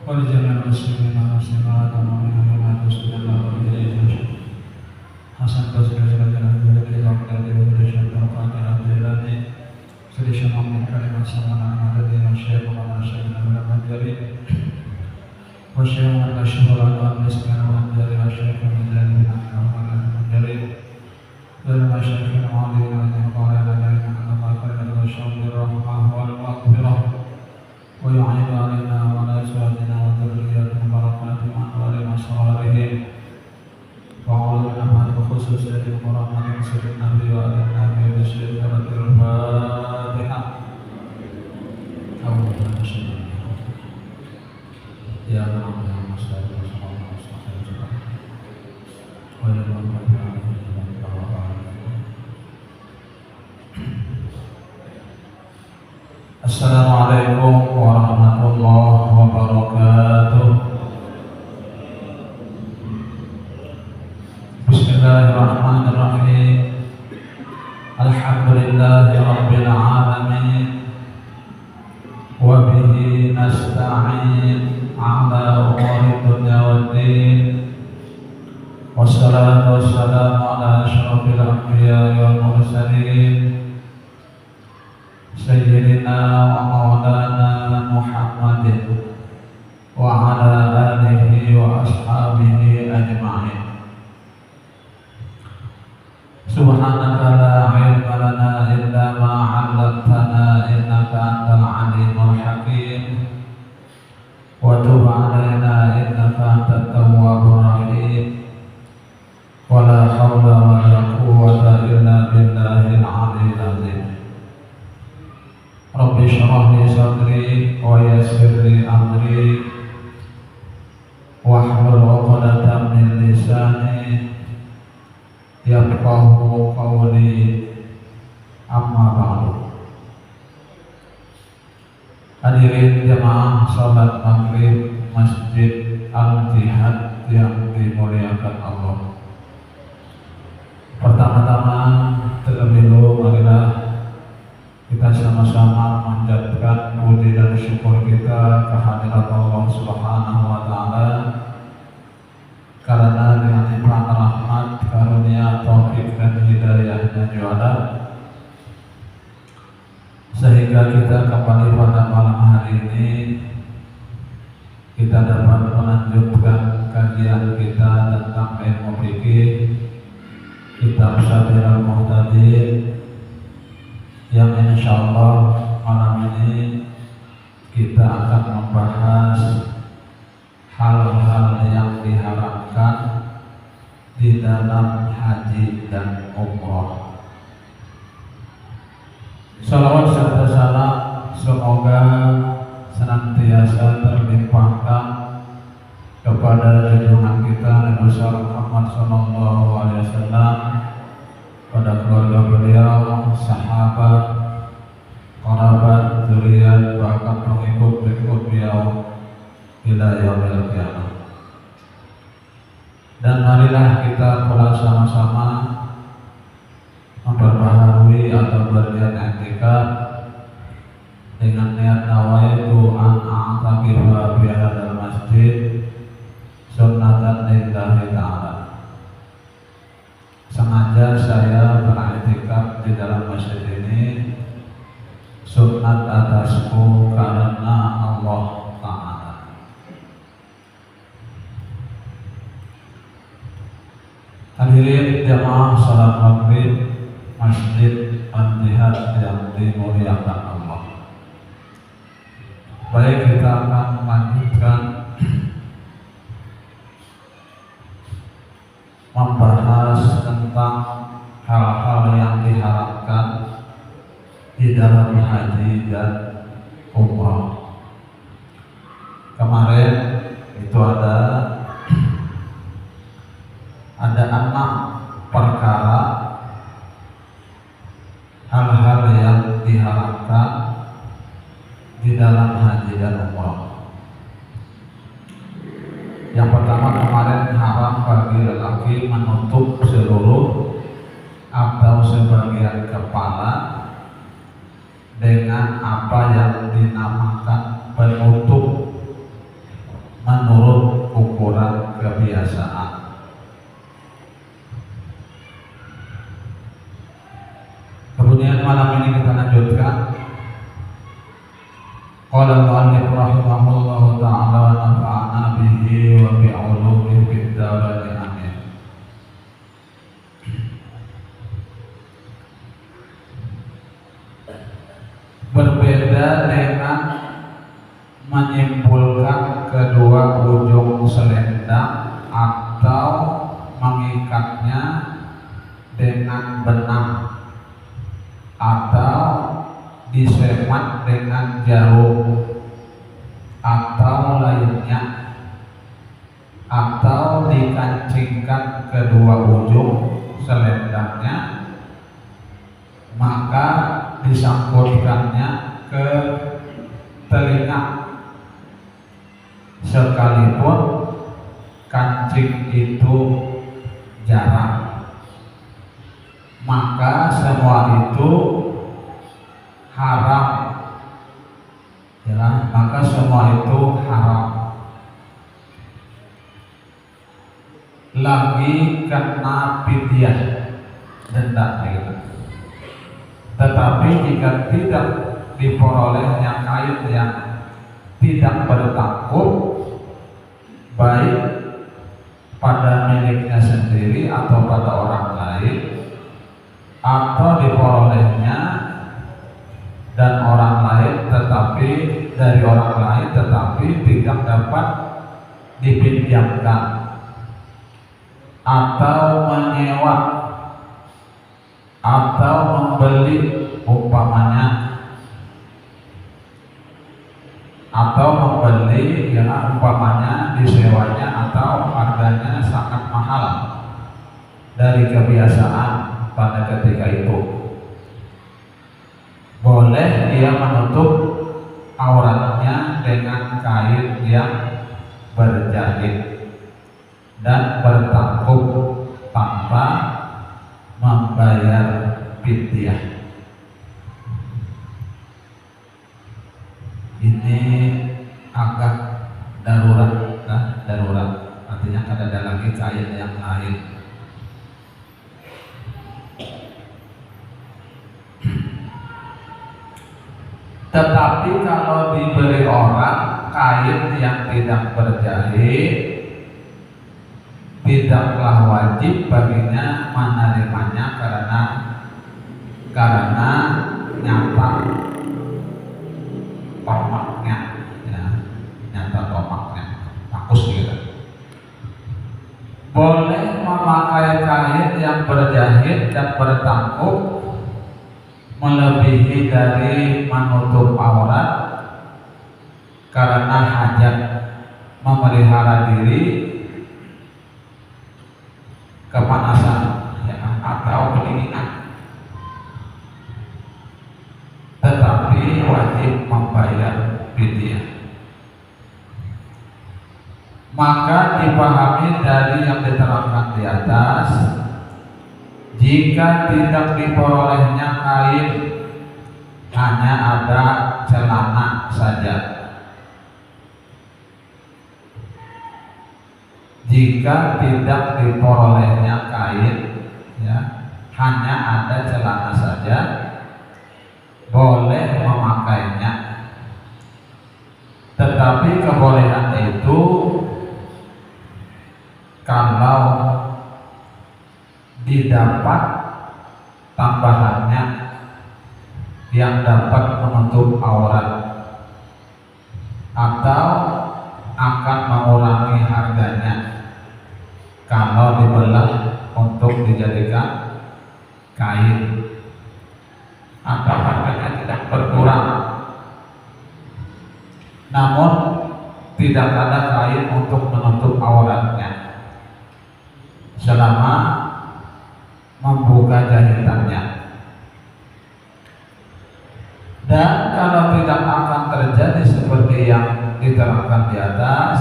ولجميع المسلمين والمسلمات والمؤمنين والمسلمين والمؤمنات حسن بصري سرجنا بلدي وقتي ودشن وقاتي عبدالله سريش محمد كلمة سمعنا على الذين الشيخ وما شهدنا من المنجرين والشيخ من الشهر على المسكين والمنجرين والشيخ من ذلك من المنجرين ذلك الشيخ المعلم الذي قال لنا أن الله كلمة الشهر الرحمة والمغفرة ويعيد علينا وعلى أزواجنا وذرياتنا بركات وأنوار مسرارهم وأعوذ بنا بخصوص ورحمة سيد النبي وآل النبي بشركة الفاتحة أعوذ بالله من الشيطان يا رب يا مستعين صلى الله عليه وسلم وإلى Assalamualaikum warahmatullahi wabarakatuh. Bismillahirrahmanirrahim. Alhamdulillahi rabbil alamin. Wa bihi nasta'in ala umuri dunya waddin. Wassalatu wassalamu ala asyrafil anbiya'i wal mursalin Sayyidina wa maulana Muhammadin wa ala alihi wa ashabihi ajma'in. Subhanaka la ilma lana illa ma 'allamtana innaka antal alimul hakim wa tub 'alaina innaka antat tawwabur rahim wa la hawla wa la quwwata illa billahil 'aliyyil 'azim. Rabbi shrah li sadri wa yassir li amri wahlul 'uqdatam min lisani yafqahu qawli, amma ba'du. Hadirin jemaah salat maghrib Masjid Al-Jihad yang dimuliakan Allah. Pertama-tama terlebih dahulu marilah kita sama-sama mengucapkan puji dan syukur kita kehadirat Allah Subhanahu wa taala karena dengan limpahan rahmat, karunia, taufik dan hidayahnya juara sehingga kita kembali pada malam hari ini kita dapat melanjutkan kajian kita tentang ilmu fikih kitab Sabilul Muhtadin yang insyaallah malam ini kita akan membahas hal-hal yang diharapkan di dalam haji dan umrah. Salawat serta salam semoga senantiasa terlimpahkan kepada junjungan kita Nabi Muhammad SAW, pada keluarga beliau, sahabat, kerabat, zuriat, bahkan pengikut-pengikut beliau ila yaumil qiyamah. Dan marilah kita pula sama-sama memperbaharui atau berniat i'tikaf dengan niat nawaitu an a'takifa fi hadzal masjid sunnatan lillahi ta'ala. Sengaja saya beriktikaf di dalam masjid ini sunat atasku karena Allah Ta'ala. Hadirin jamaah salat maghrib Masjid Al-Jihad yang dimuliakan Allah. Baik, kita akan melanjutkan membahas tentang hal-hal yang diharapkan di dalam haji dan umrah. Kemarin itu ada 6 perkara hal-hal yang diharapkan di dalam haji dan umrah. Yang pertama kemarin haram bagi lelaki menutup seluruh atau sebagian kepala dengan apa yang dinamakan penutup menurut ukuran kebiasaan. Kemudian malam ini kita lanjutkan. Qala al-mu'allif rahimahullahu ta'ala wa nafa'ana bihi wa bi'ulumihi fid dharain amin. Berbeda dengan menyimpulkan kedua ujung selendang atau mengikatnya dengan benang atau disemat dengan jarum atau lainnya, atau dikancingkan kedua ujung selendangnya, maka disangkutkannya ke telinga sekalipun kancing itu jarang, maka semua itu haram, ya, maka semua itu haram. Lagi kena fidyah, denda gitu. Tetapi jika tidak diperolehnya kain yang tidak bertangkup, baik pada miliknya sendiri atau pada orang lain, atau diperolehnya dan orang lain tetapi dari orang lain tetapi tidak dapat dipinjamkan, atau menyewa atau membeli umpamanya, atau membeli yang umpamanya disewanya atau harganya sangat mahal dari kebiasaan pada ketika itu, boleh dia menutup auratnya dengan kain yang berjahit dan bertangkup tanpa membayar fidyah. Ini agak darurat, darurat artinya kada ada lagi kain yang lain. Tetapi kalau diberi orang kain yang tidak berjahit, tidaklah wajib baginya menerimanya karena nyata tomaknya, ya, nyata tomaknya, bagus gitu. Boleh memakai kain yang berjahit dan bertangkup melebihi dari menutup aurat karena hajat memelihara diri, kepanasan, ya, atau kedinginan, tetapi wajib membayar fidyah. Maka dipahami dari yang diterangkan di atas, jika tidak diperolehnya kain, hanya ada celana saja. Jika tidak diperolehnya kain, ya, hanya ada celana saja, boleh memakainya. Tetapi kebolehan itu kalau didapat tambahannya yang dapat menutup aurat atau akan mengurangi harganya kalau dibelah untuk dijadikan kain, atau harganya tidak berkurang namun tidak ada kain untuk menutup auratnya selama membuka jahitannya. Dan kalau tidak akan terjadi seperti yang diterangkan di atas,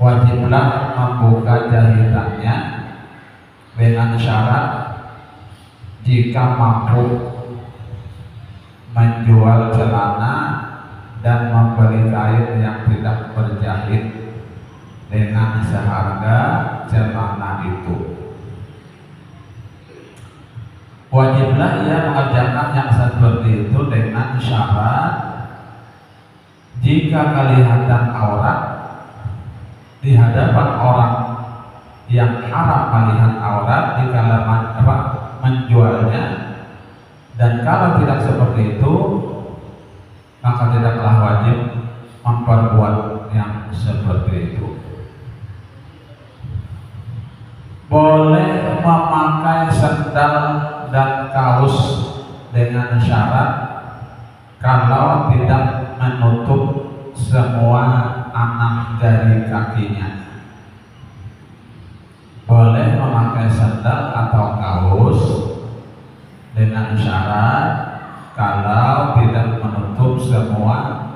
wajiblah membuka jahitannya dengan syarat jika mampu menjual celana dan membeli kain yang tidak berjahit dengan seharga celana itu. Wajiblah ia mengerjakan yang seperti itu dengan syarat jika kelihatan aurat di hadapan orang yang haram melihat aurat dikala menjualnya, dan kalau tidak seperti itu maka tidaklah wajib memperbuat yang seperti itu. Boleh memakai sandal dan kaos dengan syarat kalau tidak menutup semua anak jari kakinya. Boleh memakai sandal atau kaos dengan syarat kalau tidak menutup semua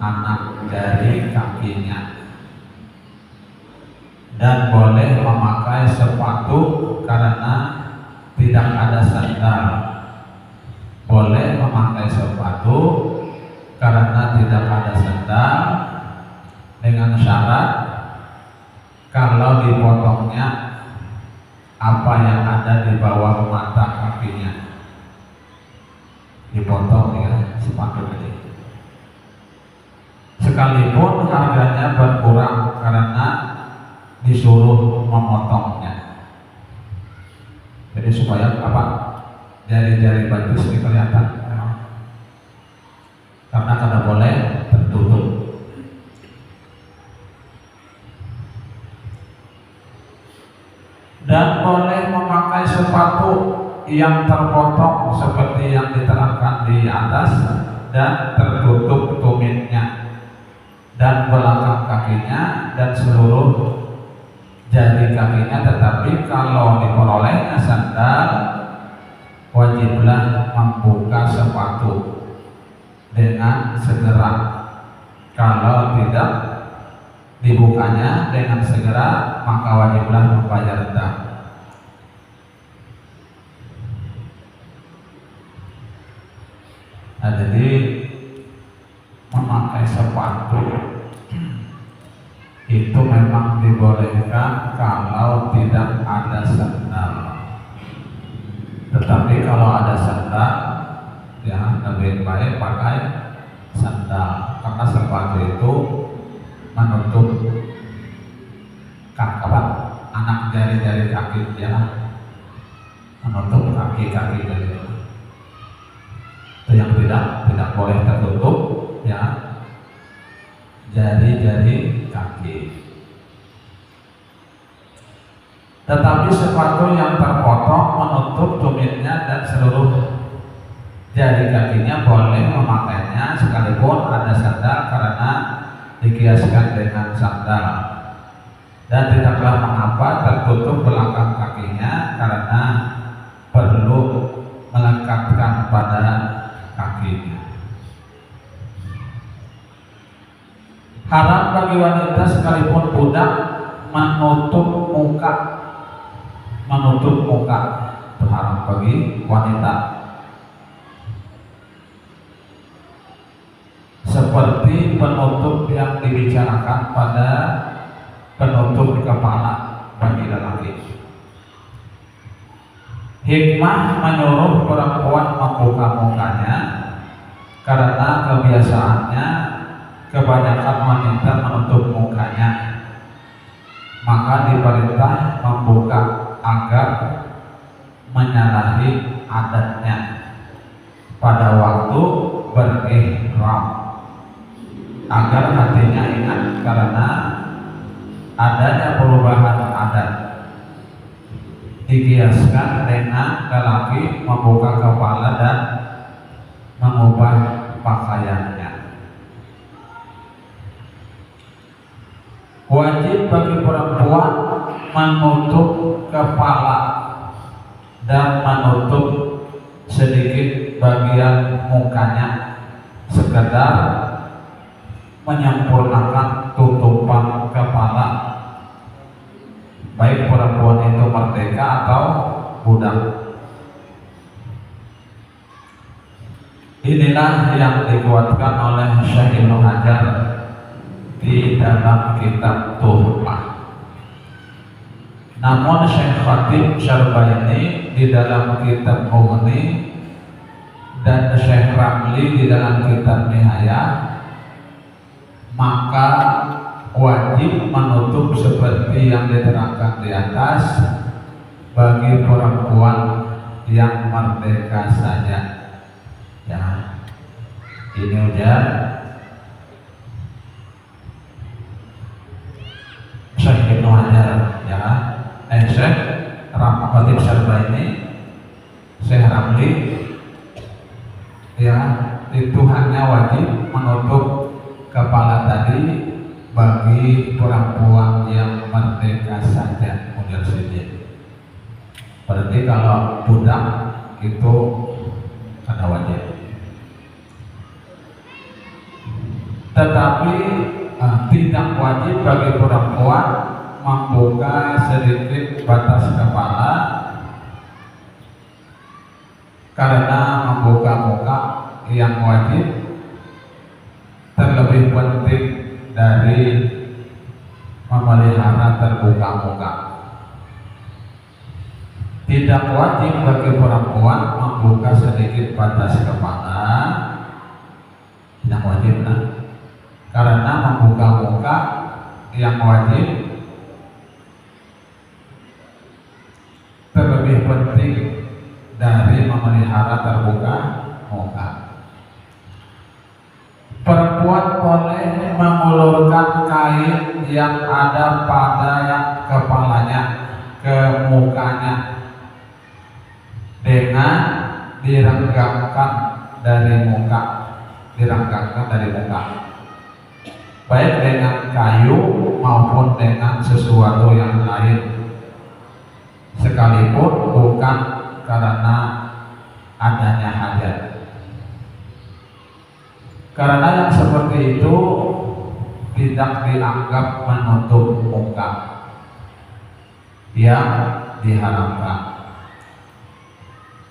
anak jari kakinya, dan boleh memakai sepatu karena tidak ada sandal. Boleh memakai sepatu karena tidak ada sandal dengan syarat kalau dipotongnya apa yang ada di bawah mata kakinya, dipotong ya sepatu ini, sekalipun harganya berkurang karena disuruh memotongnya. Jadi supaya apa? Jari-jari batu sedikit kelihatan, karena kada boleh tertutup. Dan boleh memakai sepatu yang terpotong seperti yang diterangkan di atas dan tertutup tumitnya dan belakang kakinya dan seluruh jari kakinya, tetapi kalau diperolehnya sandal wajiblah membuka sepatu dengan segera. Kalau tidak dibukanya dengan segera maka wajiblah membayar dam. Nah, jadi memakai sepatu itu memang dibolehkan kalau tidak ada sandal. Tetapi kalau ada sandal, ya lebih baik pakai sandal, karena sepatu itu menutup anak jari-jari kaki, ya, menutup kaki-kaki dari itu yang tidak boleh tertutup, ya, jari-jari kaki. Tetapi sepatu yang terpotong menutup tumitnya dan seluruh jari kakinya boleh memakainya sekalipun ada sandal karena dikiaskan dengan sandal, dan tidaklah mengapa tertutup belakang kakinya karena perlu melekatkan pada kakinya. Haram bagi wanita sekalipun budak menutup muka itu haram bagi wanita, seperti penutup yang dibicarakan pada penutup kepala bagi lelaki. Hikmah menyuruh perempuan membuka mukanya karena kebiasaannya kebanyakan wanita menutup mukanya, maka diperintah membuka agar menyalahi adatnya pada waktu berihram, agar hatinya ingat karena adanya perubahan adat. Dikiaskan dengan lelaki membuka kepala dan mengubah pakaiannya. Wajib bagi perempuan menutup kepala dan menutup sedikit bagian mukanya, sekedar menyempurnakan tutupan kepala, baik perempuan itu merdeka atau budak. Inilah yang dikuatkan oleh Syekh Ibnu Hajar di dalam kitab Tuhfah. Namun Syekh Khatib Syarbaini di dalam kitab Mughni dan Syekh Ramli di dalam kitab Nihayah, maka wajib menutup seperti yang diterangkan di atas bagi perempuan yang merdeka saja. Ya, ini ujar Syekh Ibnu Hajar, ya, Syekh Khatib Syarbaini, Syekh Ramli, ya, itu hanya wajib menutup kepala tadi bagi perempuan yang merdeka saja, model saja. Berarti kalau budak itu ada wajib. Tetapi tidak wajib bagi perempuan membuka sedikit batas kepala, karena membuka muka yang wajib terlebih penting dari memelihara terbuka muka. Tidak wajib bagi perempuan membuka sedikit batas kepala, tidak wajib, karena membuka muka yang wajib terlebih penting dari memelihara terbuka muka. Perempuan boleh mengulurkan kain yang ada pada kepalanya ke mukanya dengan direnggangkan dari muka, baik dengan kayu maupun dengan sesuatu yang lain, sekalipun bukan karena adanya hajat. Karena yang seperti itu tidak dianggap menutup muka yang diharamkan.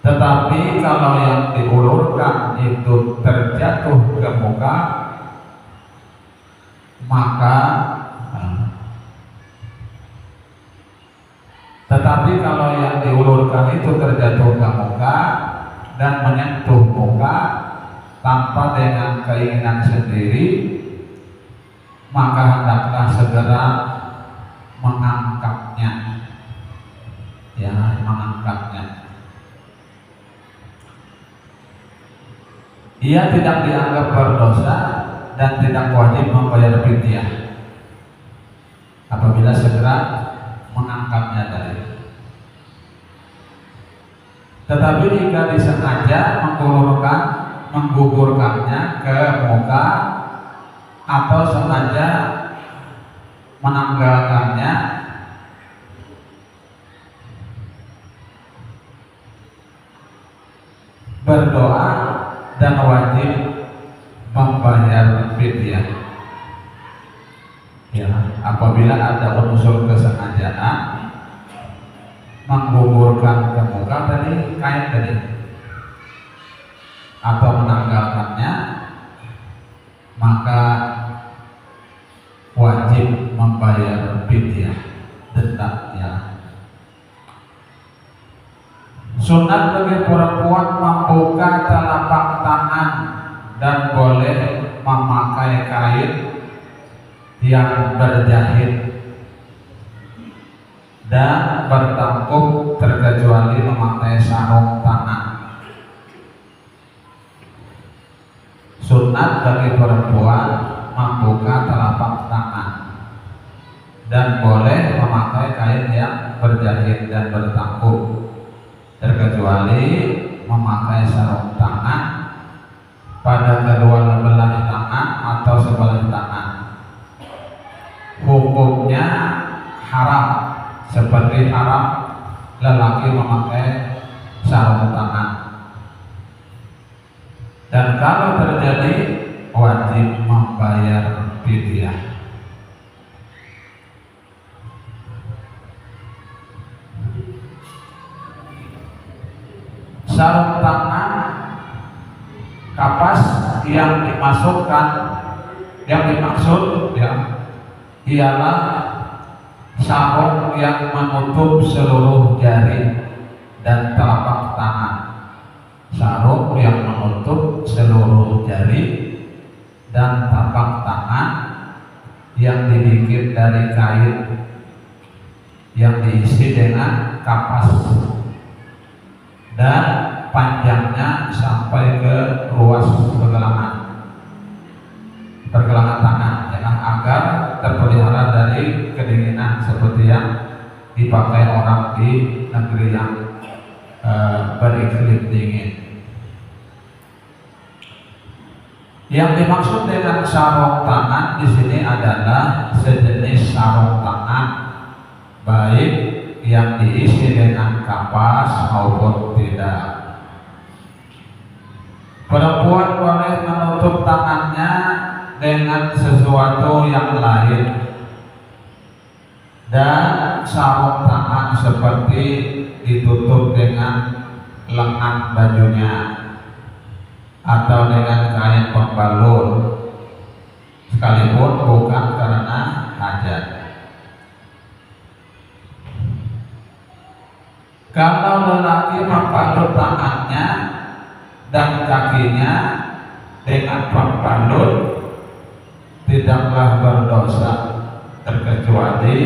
Tetapi kalau yang diulurkan itu terjatuh ke muka, maka dan menyentuh muka tanpa dengan keinginan sendiri, maka hendaklah segera mengangkatnya, ya, mengangkatnya. Ia tidak dianggap berdosa dan tidak wajib membayar fidyah apabila segera mengangkatnya tadi. Tetapi jika disengaja menggugurkannya ke muka atau sengaja menanggalkannya, berdoa dan wajib membayar fidyah. Ya, apabila ada unsur kesengajaan menggugurkan ke muka tadi, kain tadi, atau menanggalkannya, maka wajib membayar fidyah, denda, ya. Sunat bagi perempuan membuka telapak tangan dan boleh memakai kain yang berjahit dan bertangkup terkecuali memakai sarung tangan. Sunat bagi perempuan membuka telapak tangan dan boleh memakai kain yang berjahit dan bertangkup terkecuali memakai sarung tangan pada kedua belah tangan atau sebelah tangan. Hukumnya haram, seperti haram lelaki memakai sarung tangan. Dan kalau terjadi, wajib membayar fidyah. Sarung tangan Kapas yang dimasukkan, yang dimaksud ya, ialah sarung yang menutup seluruh jari dan telapak tangan. Sarung yang menutup seluruh jari dan telapak tangan yang dibikin dari kain yang diisi dengan kapas dan panjangnya sampai ke ruas pergelangan tangan ya, agar terpelihara dari kedinginan seperti yang dipakai orang di negeri yang beriklim dingin. Yang dimaksud dengan sarung tangan di sini adalah sejenis sarung tangan, baik yang diisi dengan kapas maupun tidak. Perempuan boleh menutup tangannya dengan sesuatu yang lain, dan sarung tangan seperti ditutup dengan lengan bajunya atau dengan kain pembalut, sekalipun bukan karena hajat. Kalau lelaki membalut tangannya dan kakinya dengan pembalut, tidaklah berdosa, terkecuali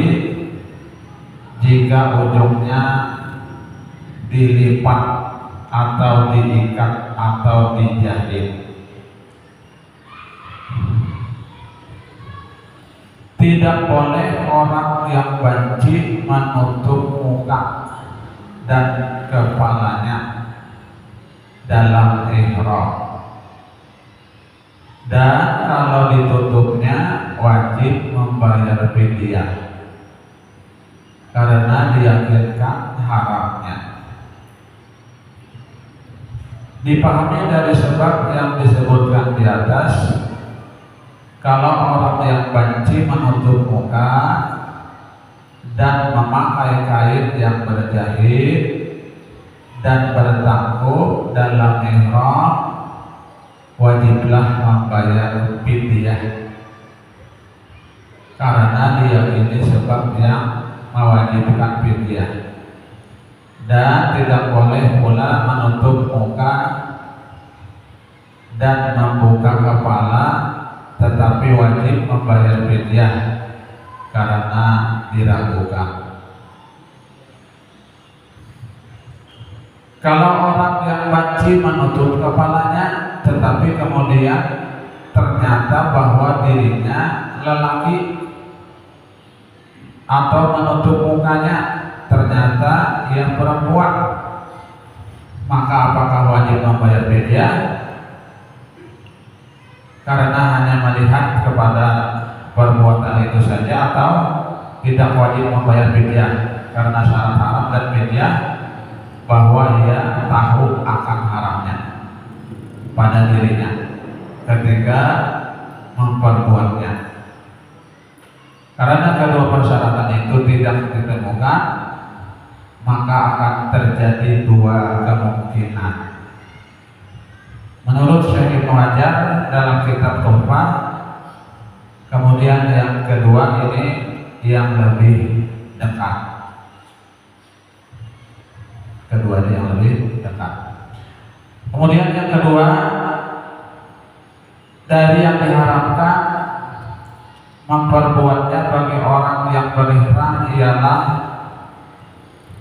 jika ujungnya dilipat atau diikat atau dijahit. Tidak boleh orang yang banci menutup muka dan kepalanya dalam ihram, dan kalau ditutupnya wajib membayar fidyah karena diyakinkan haramnya. Dipahami dari sebab yang disebutkan di atas, kalau orang yang banci menutup muka dan memakai kain yang berjahit dan bertangkup dalam ihram, wajiblah membayar fidyah karena diyakini sebab yang mewajibkan fidyah. Dan tidak boleh pula menutup muka dan membuka kepala, tetapi wajib membayar fidyah karena diragukan. Kalau orang yang banci menutup kepalanya tetapi kemudian ternyata bahwa dirinya lelaki, atau menutup mukanya ternyata yang perempuan, maka apakah wajib membayar fidyah? Karena hanya melihat kepada perbuatan itu saja, atau tidak wajib membayar fidyah karena syarat haram dan fidyah bahwa ia tahu akan haramnya pada dirinya ketika memperbuatnya. Karena kedua persyaratan itu tidak ditemukan, maka akan terjadi dua kemungkinan. Menurut Syekh Ibnu Hajar dalam kitab Tuhfah, kemudian yang kedua ini yang lebih dekat. Kedua yang lebih dekat. Kemudian yang kedua, dari yang diharapkan memperbuatnya bagi orang yang berihram ialah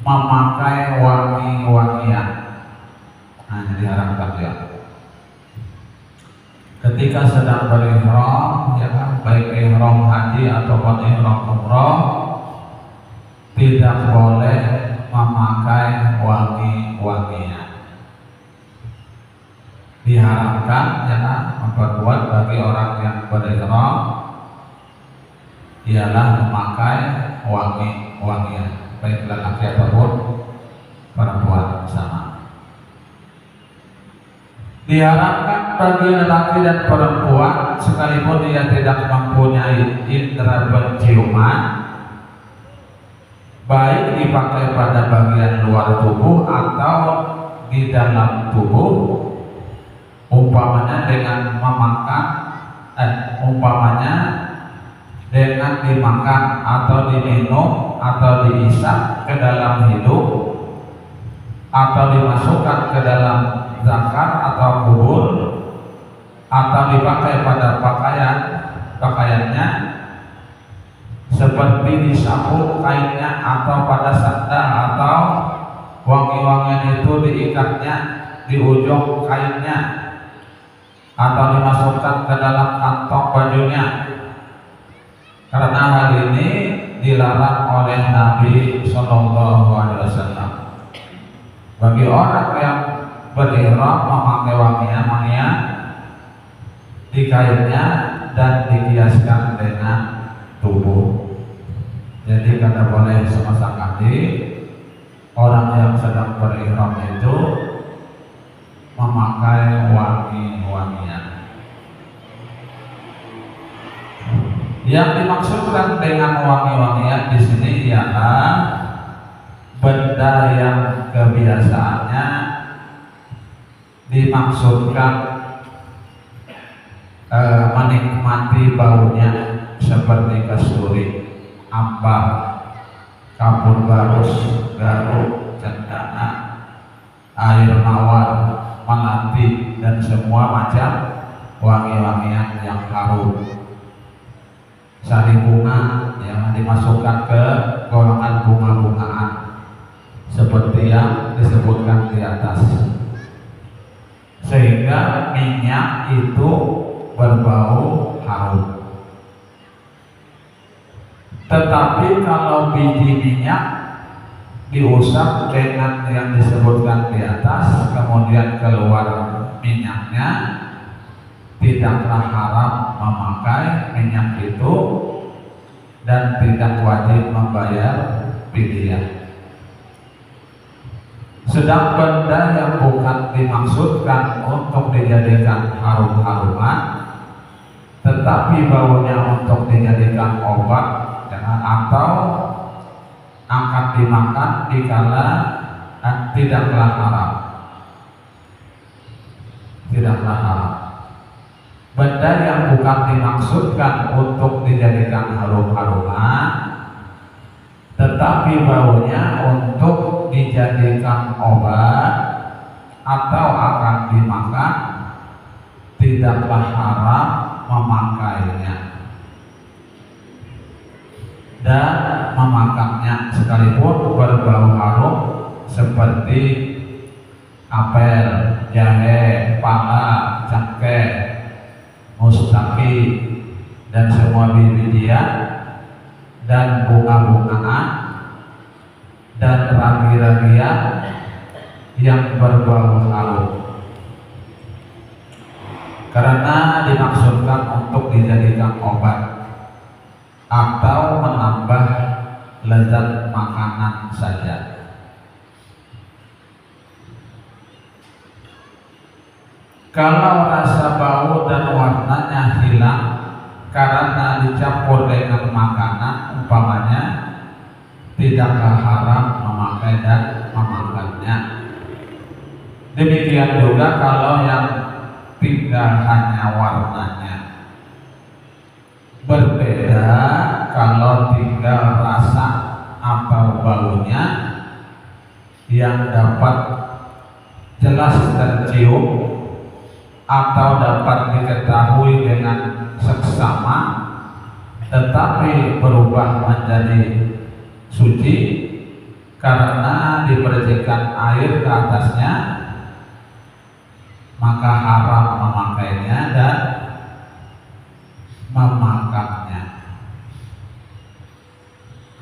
memakai wangi-wangian. Nah, ini diharapkan ya. Ketika sedang berihram, ya kan, baik ihram haji ataupun ihram umrah, tidak boleh memakai wangi-wangian. Diharapkan ya kan, memperbuat bagi orang yang berihram ialah memakai wangi-wangian, baik lelaki ataupun perempuan sama. Diharapkan bagi lelaki dan perempuan sekalipun dia tidak mempunyai indera penciuman, baik dipakai pada bagian luar tubuh atau di dalam tubuh, umpamanya dengan memakan umpamanya dengan dimakan atau diminum atau diisap ke dalam hidup atau dimasukkan ke dalam zakar atau kubur atau dipakai pada pakaiannya seperti disapu kainnya atau pada sandal atau wangi-wangian itu diikatnya di ujung kainnya atau dimasukkan ke dalam kantong bajunya. Karena hal ini dilarang oleh Nabi Shallallahu Alaihi Wasallam. Bagi orang yang berihram memakai wangian-wangian di kainnya dan dihiaskan dengan tubuh. Jadi kada boleh sama sekali orang yang sedang berihram itu memakai wangi-wangian. Yang dimaksudkan dengan wangi-wangian di sini ialah benda yang kebiasaannya dimaksudkan menikmati baunya seperti kasturi, ambar, kapur barus, garuk, cendana, air mawar, melati, dan semua macam wangi-wangian yang harum. Sari bunga yang dimasukkan ke golongan bunga-bungaan seperti yang disebutkan di atas, sehingga minyak itu berbau harum. Tetapi kalau biji minyak diusap dengan yang disebutkan di atas kemudian keluar minyaknya, tidaklah haram memakai minyak itu dan tidak wajib membayar fidyah. Sedang benda yang bukan dimaksudkan untuk dijadikan harum-haruman tetapi baunya untuk dijadikan obat atau akan dimakan dikala tidaklah haram. Tidaklah haram. Benda yang bukan dimaksudkan untuk dijadikan harum-haruman tetapi baunya untuk dijadikan obat atau akan dimakan, tidaklah haram memakainya dan memakannya sekalipun berbau harum seperti apel, jahe, pala, cengkeh, mustaki, dan semua biji-bijian dan bunga-bungaan dan ragi-ragian yang berbau harum, karena dimaksudkan untuk dijadikan obat atau menambah lezat makanan saja. Kalau rasa bau dan warnanya hilang karena dicampur dengan makanan umpamanya, tidaklah haram memakai dan memakannya. Demikian juga kalau yang tinggal hanya warnanya. Berbeda kalau tinggal rasa atau baunya yang dapat jelas tercium atau dapat diketahui dengan seksama tetapi berubah menjadi suci karena dipercikan air ke atasnya, maka haram memakainya dan memakannya.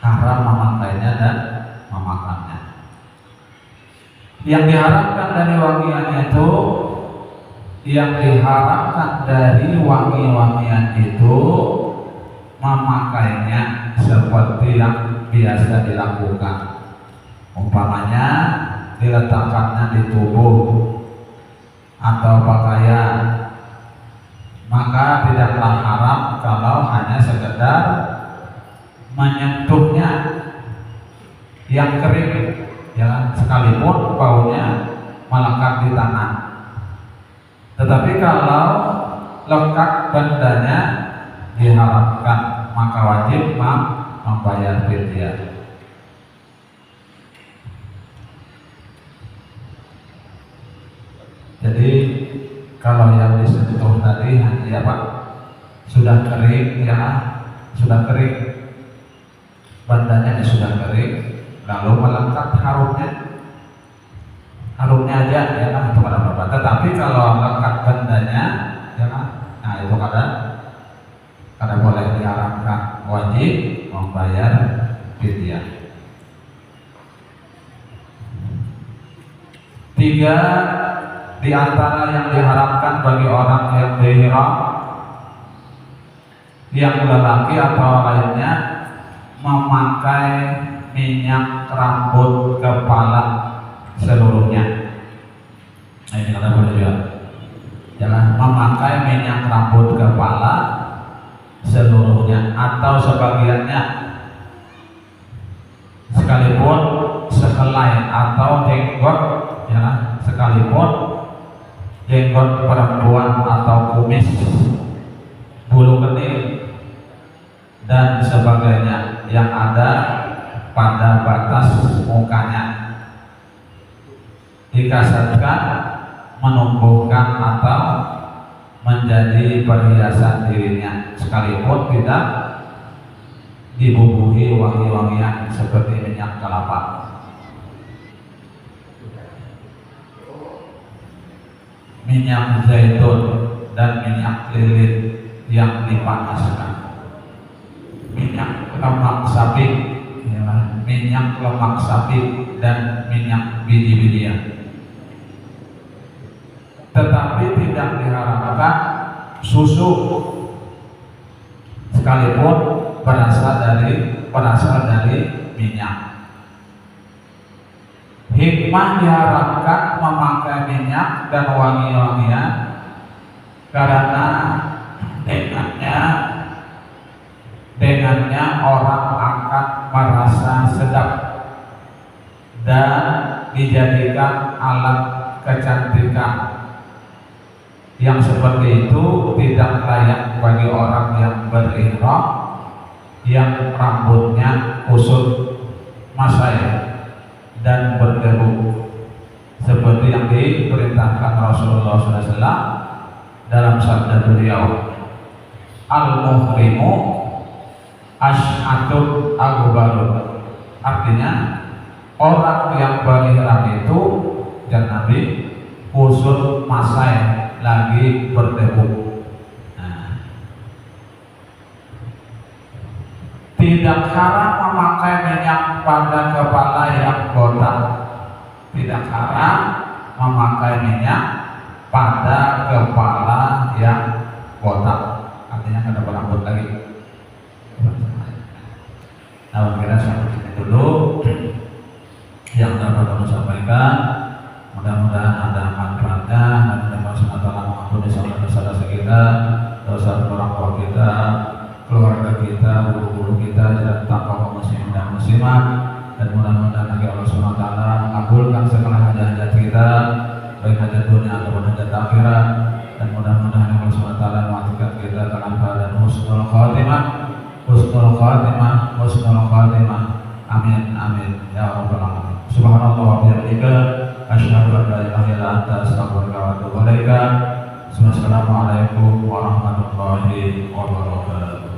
Haram memakainya dan memakannya. Yang diharapkan dari wangian itu, yang diharapkan dari wangi-wangian itu memakainya seperti yang biasa dilakukan, umpamanya diletakkannya di tubuh atau pakaian, maka tidaklah haram kalau hanya sekedar menyentuhnya yang kering, ya, sekalipun baunya melekat di tangan. Tetapi kalau lekat bandanya diharapkan, maka wajib membayar fidyah. Jadi kalau yang disentuh tadi ya Pak sudah kering ya, sudah kering bandanya sudah kering, lalu melekat harumnya aja ya kan, itu kada apa-apa. Tetapi kalau lekat bandanya ya kan, nah itu kada boleh diharamkan, wajib membayar fidyah. 3 di antara yang diharapkan bagi orang yang berihram, yang lelaki atau lainnya, memakai minyak rambut kepala seluruhnya. Nah, ini kata boleh juga. Jangan memakai minyak rambut kepala seluruhnya atau sebagiannya, sekalipun sehelai atau jenggot ya, sekalipun jenggot perempuan atau kumis, bulu kening dan sebagainya yang ada pada batas mukanya dikasatkan menumbuhkan atau menjadi perhiasan dirinya, sekalipun tidak dibubuhi wangi-wangian seperti minyak kelapa, minyak zaitun dan minyak lilin yang dipanaskan, minyak lemak sapi ya, minyak lemak sapi dan minyak biji-bijian. Tetapi tidak diharapkan susu, sekalipun berasal dari minyak. Hikmah diharapkan memakai minyak dan wangi-wangian karena dengannya orang akan merasa sedap dan dijadikan alat kecantikan. Yang seperti itu tidak layak bagi orang yang berihram yang rambutnya kusut, masai dan berdebu, seperti yang diperintahkan Rasulullah SAW dalam sabda beliau, al-muhrimu ash'atun aghbarun. Artinya orang yang berihram itu dan Nabi kusut, masai lagi berdebu. Nah, tidak haram memakai minyak pada kepala yang botak. Tidak haram memakai minyak pada kepala yang botak. Artinya kada berambut lagi. Nah, kira sampai sini dulu yang dapat kami sampaikan. Mudah-mudahan ada manfaatnya dan mudah-mudahan SWT mengampuni segala dosa-dosa kita, dosa orang tua kita, keluarga kita, guru-guru kita, dan tanpa kaum muslimin dan muslimat. Dan mudah-mudahan lagi Allah SWT mengabulkan segala hajat-hajat kita, baik hajat dunia ataupun hajat akhirat. Dan mudah-mudahan Allah SWT mewakilkan kita dalam keadaan husnul khatimah, husnul khatimah, husnul khatimah. Amin, amin ya rabbal alamin. Subhanallah wa bihamdika, asyhadu an la ilaha illa anta, astaghfiruka wa atubu ilaik. Assalamualaikum warahmatullahi wabarakatuh.